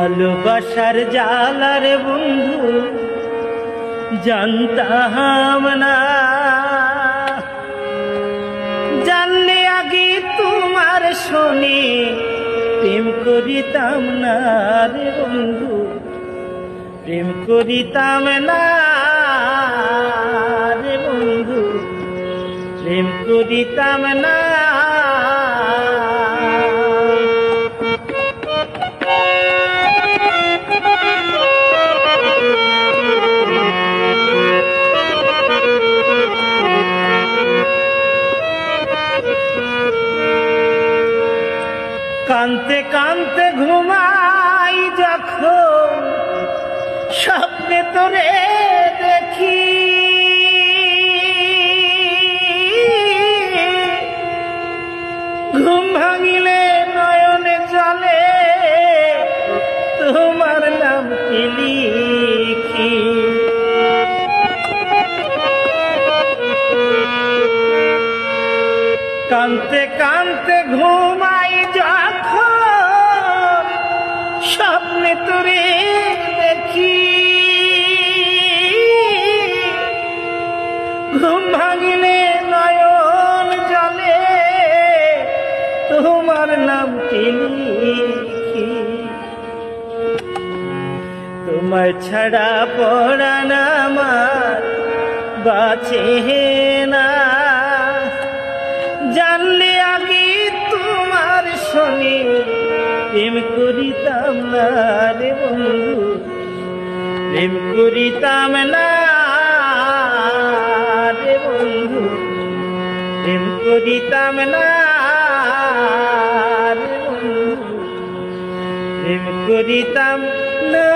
ভালোবাসার জালার বন্ধু জানতাম না, জানলে আগে তোমার শোনে প্রেম করিতাম না রে বন্ধু, প্রেম করিতাম না রে বন্ধু, প্রেম করিতাম না। কানতে কানতে ঘুমাই যখন স্বপ্নে তোরে দেখি, ঘুম ভাঙিলে নয়নে জলে তোমার নাম কি লিখি। কানতে কানতে ঘুমাই যখন স্বপ্নে তোরে দেখি, ঘুম ভাঙিলে নয়ন জলে তোমার নাম কি লিখি। তোমার ছাড়া পরাণ আমার বাঁচে না, জানলে আগে তোমার শোনে প্রেম করিতাম না রে বন্ধু, প্রেম করিতাম না রে বন্ধু, প্রেম করিতাম না রে বন্ধু, প্রেম করিতাম না।